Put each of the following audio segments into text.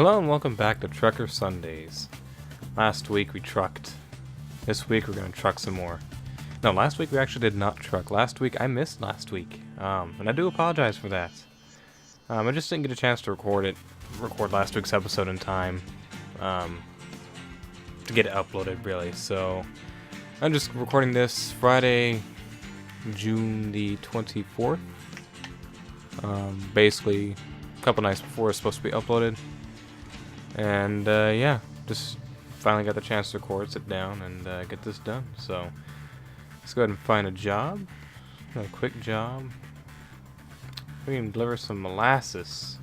Hello and welcome back to Trucker Sundays. Last week we trucked. This week we're going to truck some more. No, last week we actually did not truck. Last week I missed last week. And I do apologize for that. I just didn't get a chance to record last week's episode in time to get it uploaded, really. So I'm just recording this Friday, June the 24th. Basically a couple nights before it's supposed to be uploaded. And yeah, just finally got the chance to record, sit down, and get this done. So let's go ahead and find a job, a quick job. We can deliver some molasses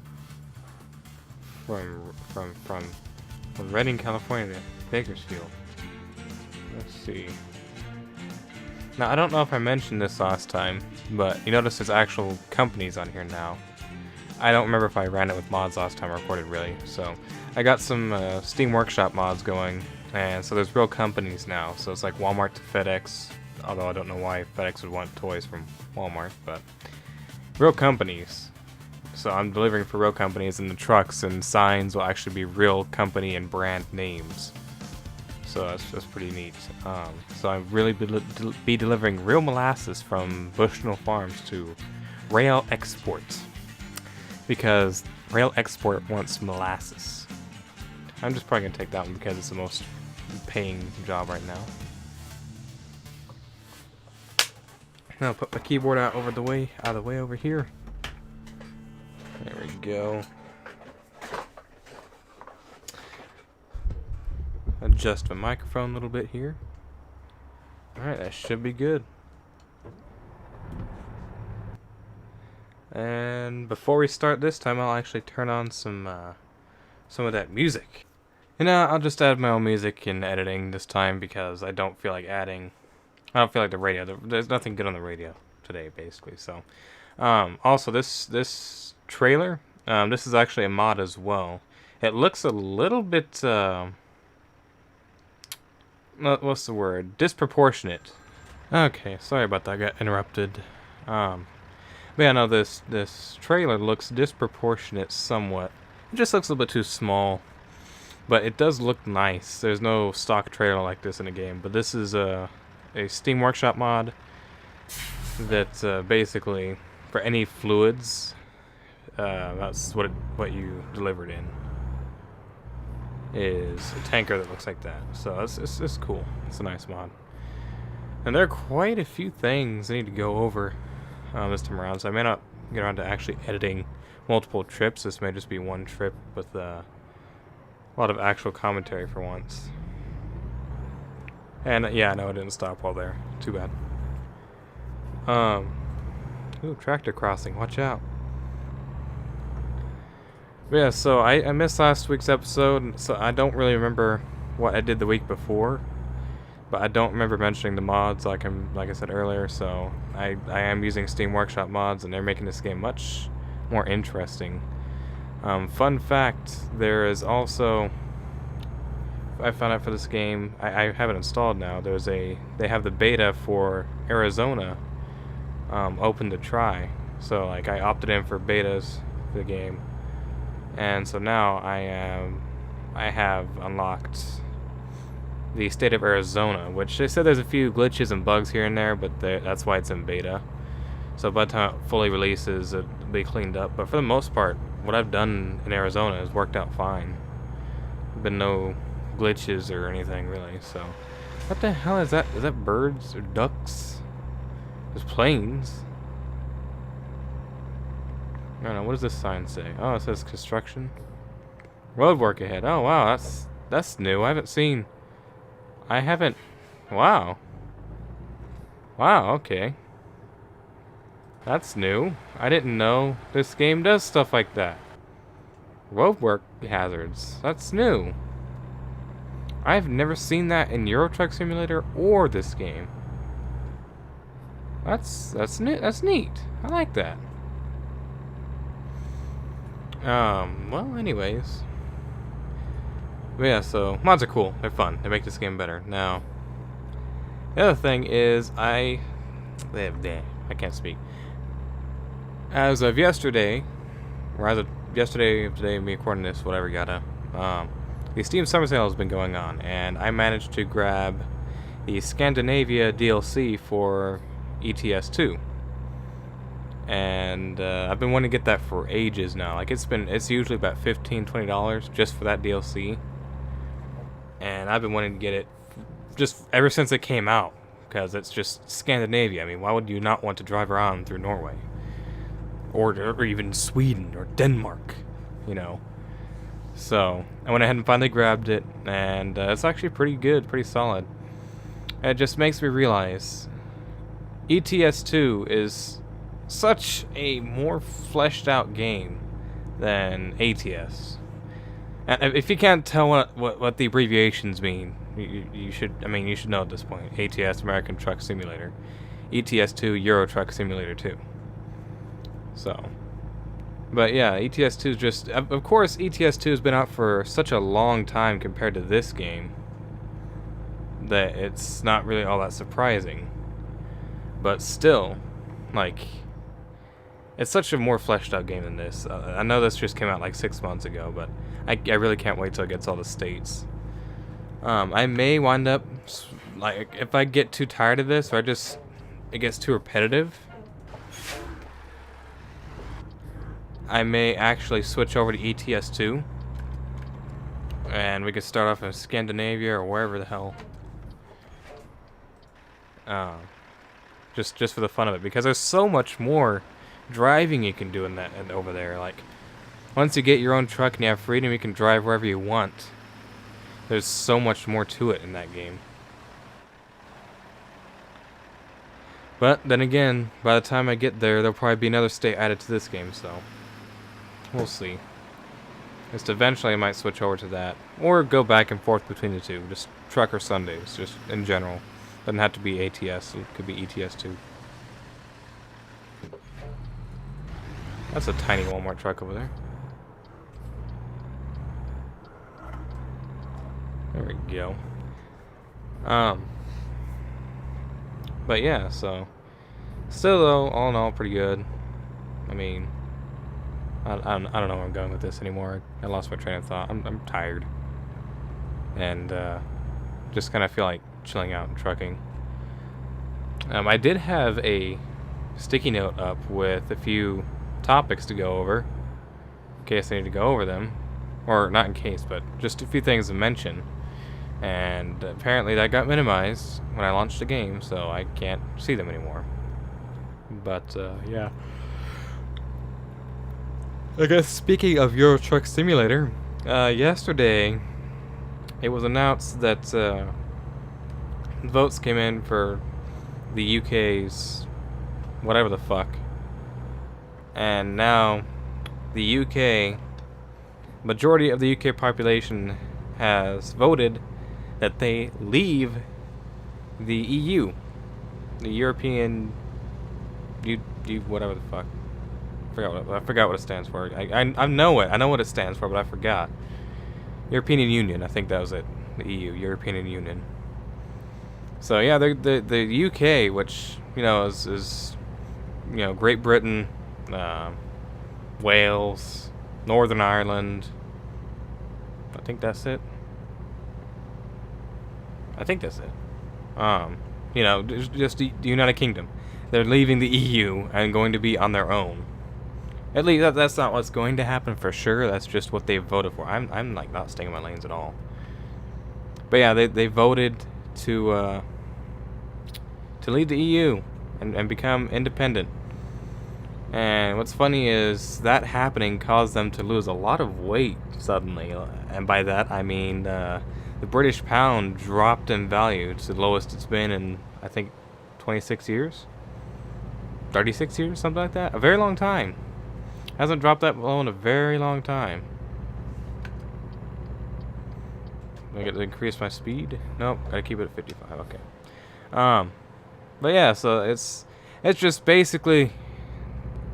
from Redding, California to Bakersfield. Let's see. Now I don't know if I mentioned this last time, but you notice there's actual companies on here now. I don't remember if I ran it with mods last time I recorded, really. So I got some Steam Workshop mods going, and so there's real companies now. So it's like Walmart to FedEx, although I don't know why FedEx would want toys from Walmart, but real companies. So I'm delivering for real companies, and the trucks and signs will actually be real company and brand names. So that's pretty neat. So I'm really be delivering real molasses from Bushnell Farms to Rail Export, because Rail Export wants molasses. I'm just probably gonna take that one because it's the most paying job right now. Now put my keyboard out of the way over here. There we go. Adjust my microphone a little bit here. Alright, that should be good. And before we start this time, I'll actually turn on some of that music. You know, I'll just add my own music in editing this time because I don't feel like adding. I don't feel like the radio. There's nothing good on the radio today, basically. So, also this trailer, this is actually a mod as well. It looks a little bit, what's the word? Disproportionate. Okay, sorry about that. I got interrupted. But yeah, no, this trailer looks disproportionate somewhat. It just looks a little bit too small. But it does look nice. There's no stock trailer like this in a game. But this is a Steam Workshop mod that basically, for any fluids, that's what you delivered in. Is a tanker that looks like that. So it's cool. It's a nice mod. And there are quite a few things I need to go over this time around, so I may not get around to actually editing multiple trips. This may just be one trip with a lot of actual commentary for once. And yeah, no, it didn't stop while there. Too bad. Ooh, tractor crossing. Watch out. But yeah, so I missed last week's episode, so I don't really remember what I did the week before. But I don't remember mentioning the mods like I said earlier, so I am using Steam Workshop mods, and they're making this game much more interesting. Fun fact, there is also, I found out for this game, I have it installed now, they have the beta for Arizona open to try. So like I opted in for betas for the game, and so now I have unlocked the state of Arizona, which they said there's a few glitches and bugs here and there, but that's why it's in beta. So by the time it fully releases, it'll be cleaned up. But for the most part, what I've done in Arizona has worked out fine. Been no glitches or anything, really. So, what the hell is that? Is that birds or ducks? There's planes. I don't know. What does this sign say? Oh, it says construction. Road work ahead. Oh wow, that's new. I haven't. Wow. Wow. Okay. That's new. I didn't know this game does stuff like that. Roadwork hazards. That's new. I've never seen that in Euro Truck Simulator or this game. That's neat. That's neat. I like that. Well, anyways. But yeah, so mods are cool. They're fun. They make this game better. Now, the other thing is I can't speak. As of yesterday, or yesterday, today, me recording this, whatever, yada. The Steam Summer Sale has been going on, and I managed to grab the Scandinavia DLC for ETS 2. And I've been wanting to get that for ages now. Like, it's usually about $15-$20 just for that DLC. And I've been wanting to get it just ever since it came out, because it's just Scandinavia. I mean, why would you not want to drive around through Norway? Or even Sweden or Denmark, you know? So, I went ahead and finally grabbed it, and it's actually pretty good, pretty solid. And it just makes me realize ETS 2 is such a more fleshed out game than ATS. And if you can't tell what the abbreviations mean, you should know at this point. ATS, American Truck Simulator. ETS 2, Euro Truck Simulator 2. So, but yeah, ETS 2 is just, of course, ETS 2 has been out for such a long time compared to this game that it's not really all that surprising. But still, like, it's such a more fleshed out game than this. I know this just came out like 6 months ago, but I really can't wait till it gets all the states. I may wind up, like, if I get too tired of this, or it gets too repetitive, I may actually switch over to ETS 2, and we could start off in Scandinavia or wherever the hell. Just for the fun of it, because there's so much more driving you can do in that and over there. Like, once you get your own truck and you have freedom, you can drive wherever you want. There's so much more to it in that game. But then again, by the time I get there, there'll probably be another state added to this game, so we'll see. Just eventually I might switch over to that, or go back and forth between the two. Just Trucker Sundays, just in general. Doesn't have to be ATS, it could be ETS 2. That's a tiny Walmart truck over there. There we go. But yeah, so still though, all in all, pretty good. I mean, I don't know where I'm going with this anymore. I lost my train of thought. I'm tired, and just kind of feel like chilling out and trucking. I did have a sticky note up with a few topics to go over, in case I need to go over them, or not in case, but just a few things to mention. And apparently that got minimized when I launched the game, so I can't see them anymore. But yeah, I guess speaking of Euro Truck Simulator, yesterday it was announced that votes came in for the UK's whatever the fuck, and now the UK, majority of the UK population has voted that they leave the EU, the European, whatever the fuck. I forgot what it stands for. I know it. I know what it stands for, but I forgot. European Union. I think that was it. The EU, European Union. So yeah, the UK, which is Great Britain, Wales, Northern Ireland. I think that's it. Just the United Kingdom. They're leaving the EU and going to be on their own. At least that's not what's going to happen for sure. That's just what they voted for. I'm like not staying in my lanes at all. But yeah, they voted to leave the EU and become independent. And what's funny is that happening caused them to lose a lot of weight suddenly. And by that I mean the British pound dropped in value to the lowest it's been in, I think, 26 years? 36 years? Something like that? A very long time. Hasn't dropped that low in a very long time. Do I get to increase my speed? Nope, gotta keep it at 55, okay. But yeah, so it's just basically,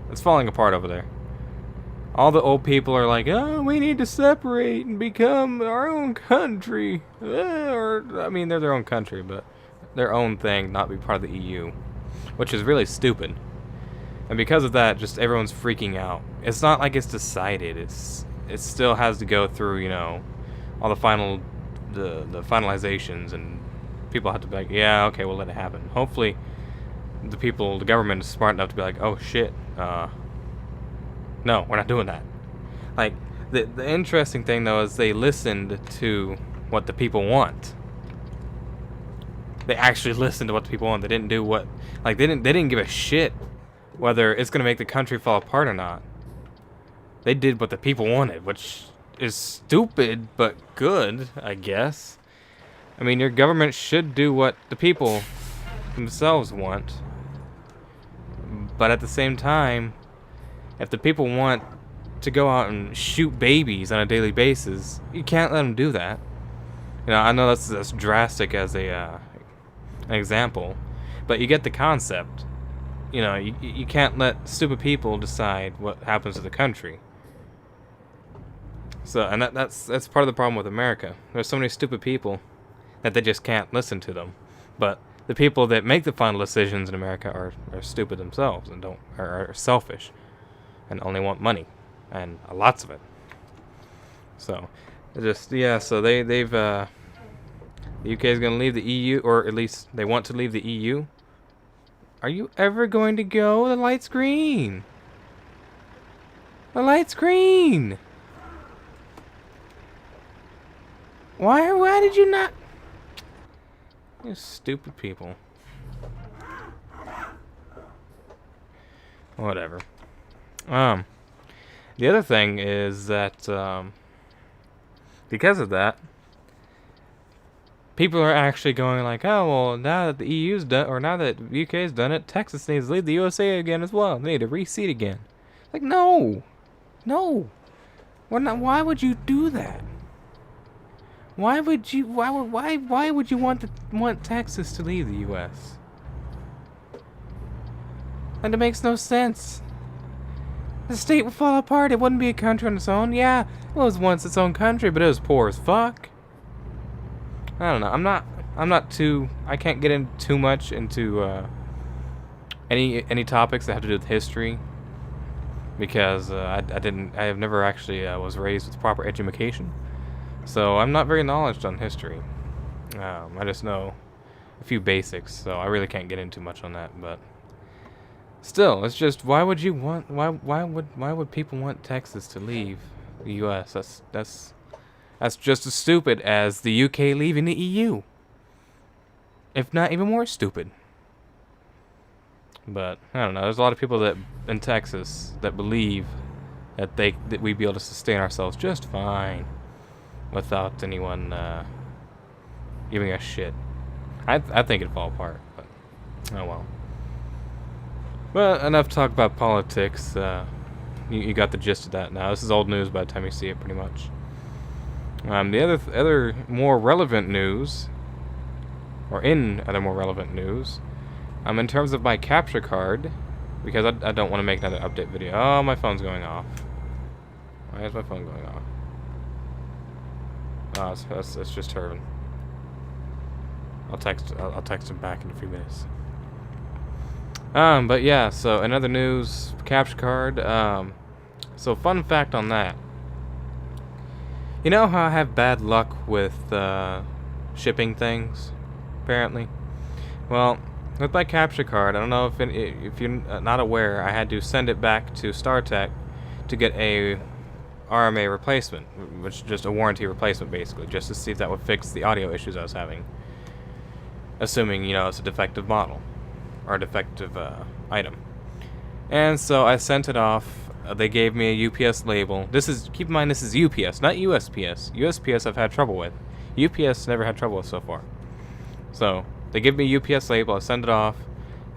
it's falling apart over there. All the old people are like, oh, we need to separate and become our own country. Or, I mean, they're their own country, but their own thing, not be part of the EU. Which is really stupid. And because of that, just everyone's freaking out. It's not like it's decided. It still has to go through, you know, all the finalizations, and people have to be like, yeah, okay, we'll let it happen. Hopefully, the government is smart enough to be like, oh shit, no, we're not doing that. Like, the interesting thing though is they listened to what the people want. They actually listened to what the people want. They didn't do what, like, they didn't give a shit whether it's gonna make the country fall apart or not. They did what the people wanted, which is stupid but good, I guess. I mean, your government should do what the people themselves want. But at the same time, if the people want to go out and shoot babies on a daily basis, you can't let them do that. You know, I know that's drastic as an example, but you get the concept. You know, you can't let stupid people decide what happens to the country. So, and that's part of the problem with America. There's so many stupid people that they just can't listen to them. But the people that make the final decisions in America are stupid themselves and are selfish and only want money and lots of it. So, so they've the UK is going to leave the EU, or at least they want to leave the EU. Are you ever going to go? The light's green. The light's green. Why did you not? You stupid people. Whatever. The other thing is that because of that, people are actually going like, oh well, now that the EU's done, or now that the UK's done it, Texas needs to leave the USA again as well. They need to reseat again. Like, no. Why would you do that? Why would you want Texas to leave the US? And it makes no sense. The state would fall apart. It wouldn't be a country on its own. Yeah, it was once its own country, but it was poor as fuck. I don't know. I'm not too. I can't get in too much into any topics that have to do with history, because I have never actually was raised with proper education. So I'm not very knowledgeable on history. I just know a few basics, so I really can't get into much on that. But still, it's just, why would people want Texas to leave the U.S.? That's just as stupid as the UK leaving the EU, if not even more stupid. But I don't know. There's a lot of people that in Texas that believe that we'd be able to sustain ourselves just fine without anyone giving us shit. I think it'd fall apart, but oh well. Well, enough talk about politics. You got the gist of that now. This is old news by the time you see it, pretty much. The other more relevant news, in terms of my capture card, because I don't want to make another update video. Oh, my phone's going off. Why is my phone going off? Oh, it's just Herman. I'll text him back in a few minutes. But yeah, so in other news, capture card. So fun fact on that. You know how I have bad luck with shipping things, apparently? Well, with my capture card, I don't know if you're not aware, I had to send it back to StarTech to get a RMA replacement, which is just a warranty replacement, basically, just to see if that would fix the audio issues I was having. Assuming, you know, it's a defective model, or a defective item. And so I sent it off. They gave me a UPS label. Keep in mind, this is UPS, not USPS. USPS I've had trouble with. UPS never had trouble with so far. So they give me a UPS label. I send it off.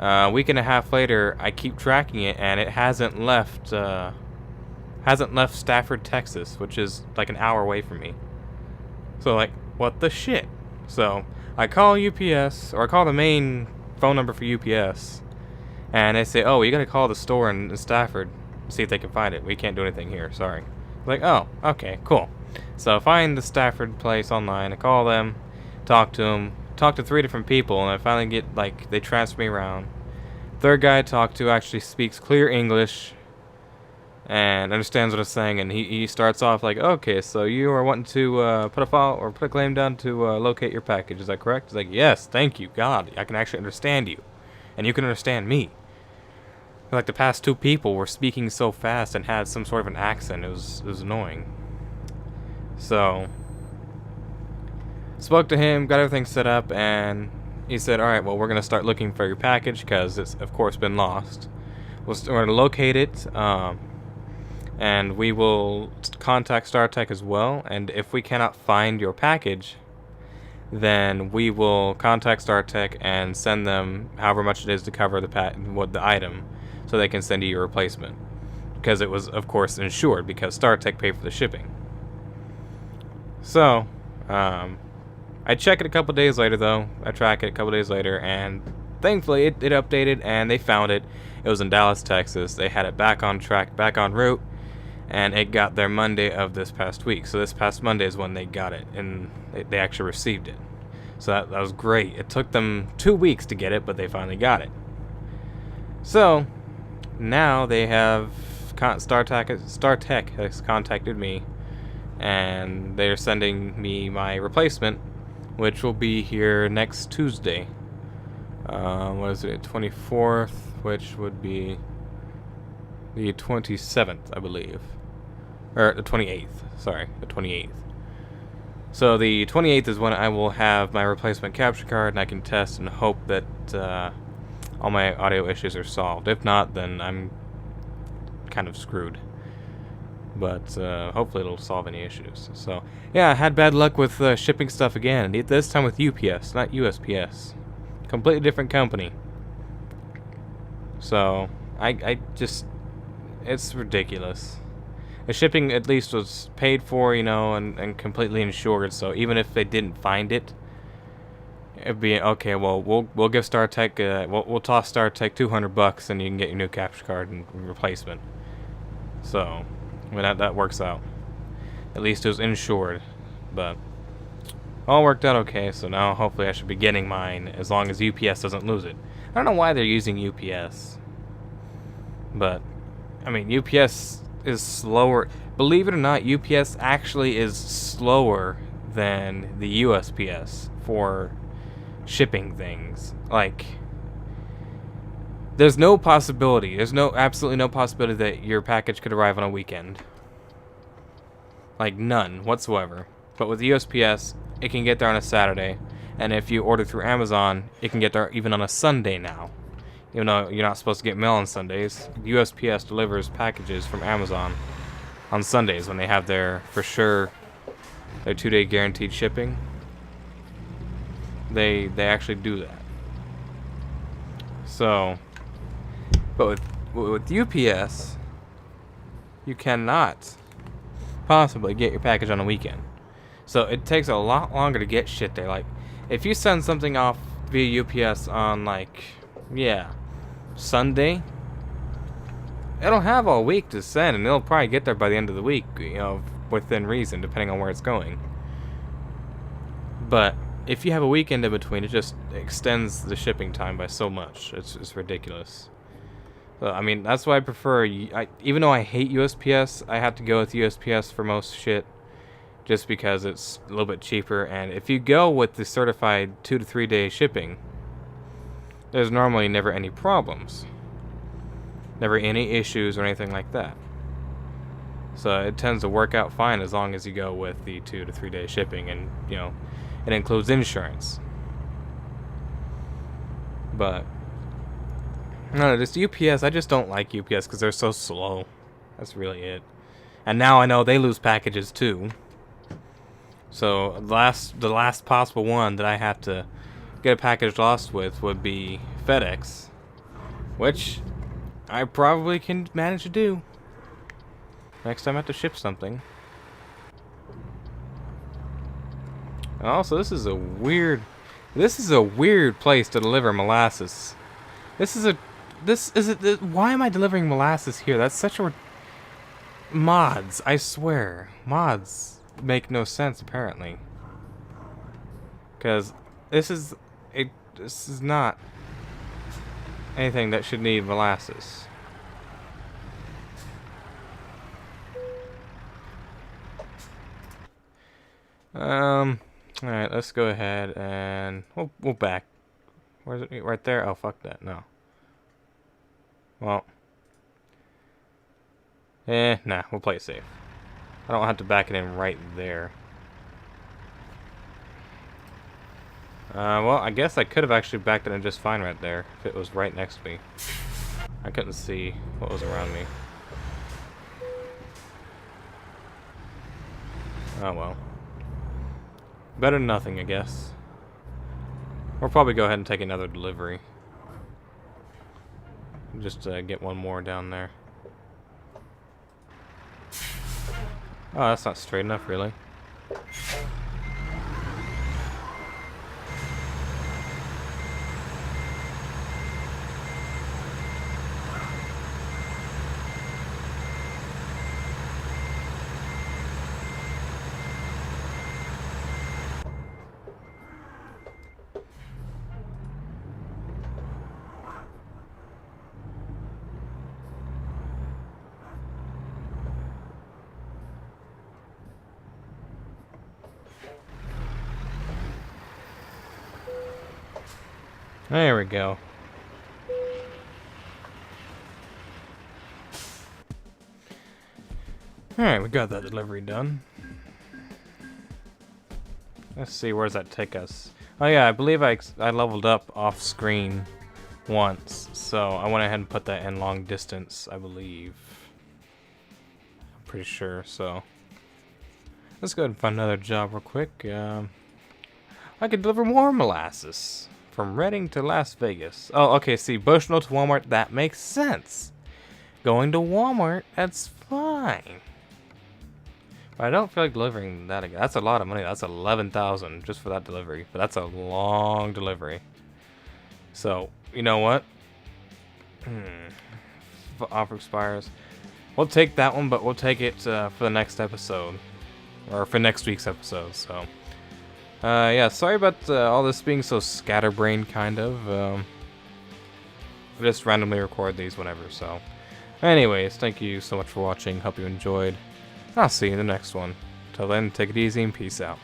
A week and a half later, I keep tracking it, and it hasn't left Stafford, Texas, which is like an hour away from me. So like, what the shit? So I call UPS, or I call the main phone number for UPS, and they say, oh, you gotta call the store in Stafford, see if they can find it. We can't do anything here, sorry. Like, oh, okay, cool. So I find the Stafford place online, I call them, talk to them, talk to 3 different people, and I finally get, like, they transfer me around. Third guy I talked to actually speaks clear English and understands what I'm saying, and he starts off like, okay, so you are wanting to put a file or put a claim down to locate your package, is that correct? He's like, yes, thank you, God, I can actually understand you, and you can understand me. Like, the past two people were speaking so fast and had some sort of an accent, it was annoying. So, spoke to him, got everything set up, and he said, alright, well, we're going to start looking for your package, because it's, of course, been lost. We're going to locate it, and we will contact StarTech as well, and if we cannot find your package, then we will contact StarTech and send them however much it is to cover the item, so they can send you your replacement. Because it was, of course, insured, because StarTech paid for the shipping. So, I check it a couple days later, though. I track it a couple days later, and thankfully it updated, and they found it. It was in Dallas, Texas. They had it back on track, back en route, and it got there Monday of this past week. So this past Monday is when they got it, and they actually received it. So that was great. It took them 2 weeks to get it, but they finally got it. So now they have StarTech has contacted me, and they're sending me my replacement, which will be here next Tuesday. What is it, 24th, which would be the 27th, I believe. Or the 28th, sorry, the 28th. So the 28th is when I will have my replacement capture card, and I can test and hope that all my audio issues are solved. If not, then I'm kind of screwed. But hopefully it'll solve any issues. So yeah, I had bad luck with shipping stuff again. This time with UPS, not USPS. Completely different company. So I just, it's ridiculous. The shipping at least was paid for, you know, and completely insured. So even if they didn't find it, it'd be okay. Well, we'll give StarTech we'll toss StarTech $200 and you can get your new capture card and replacement. So, I mean, that works out. At least it was insured, but all worked out okay. So now hopefully I should be getting mine as long as UPS doesn't lose it. I don't know why they're using UPS, but I mean, UPS is slower. Believe it or not, UPS actually is slower than the USPS for shipping things. Like, there's no possibility. There's absolutely no possibility that your package could arrive on a weekend. Like, none whatsoever. But with USPS, it can get there on a Saturday, and if you order through Amazon, it can get there even on a Sunday now. Even though you're not supposed to get mail on Sundays, USPS delivers packages from Amazon on Sundays when they have their 2-day guaranteed shipping. They actually do that. So, but with UPS, you cannot possibly get your package on a weekend. So it takes a lot longer to get shit there. Like, if you send something off via UPS on, like, yeah, Sunday, it'll have all week to send, and it'll probably get there by the end of the week, you know, within reason, depending on where it's going. But if you have a weekend in between, it just extends the shipping time by so much. It's ridiculous. So, I mean, that's why I prefer, even though I hate USPS, I have to go with USPS for most shit, just because it's a little bit cheaper. And if you go with the certified 2 to 3 day shipping, there's normally never any problems, never any issues or anything like that. So it tends to work out fine as long as you go with the 2 to 3 day shipping, and you know, it includes insurance. But no, just UPS, I just don't like UPS because they're so slow. That's really it. And now I know they lose packages too. So the last possible one that I have to get a package lost with would be FedEx, which I probably can manage to do next time I have to ship something. And also, this is a weird place to deliver molasses. Why am I delivering molasses here? That's such a mods. I swear, mods make no sense apparently. Because this is not. anything that should need molasses. Alright, let's go ahead and we'll back. Where's it? Right there? Oh, fuck that. No. Well. Nah, we'll play it safe. I don't have to back it in right there. Well, I guess I could have actually backed it in just fine right there if it was right next to me. I couldn't see what was around me. Oh well. Better than nothing, I guess. We'll probably go ahead and take another delivery. Just get one more down there. Oh, that's not straight enough, really. There we go. Alright, we got that delivery done. Let's see, where does that take us? Oh yeah, I believe I leveled up off screen once, so I went ahead and put that in long distance, I believe. I'm pretty sure, so. Let's go ahead and find another job real quick. I could deliver more molasses. From Reading to Las Vegas. Oh, okay, see, Bushnell to Walmart, that makes sense. Going to Walmart, that's fine. But I don't feel like delivering that again. That's a lot of money. That's $11,000 just for that delivery. But that's a long delivery. So, you know what? Offer expires. We'll take that one, but we'll take it for the next episode. Or for next week's episode, so. Yeah, sorry about all this being so scatterbrained, kind of. I just randomly record these whenever, so. Anyways, thank you so much for watching. Hope you enjoyed. I'll see you in the next one. Till then, take it easy and peace out.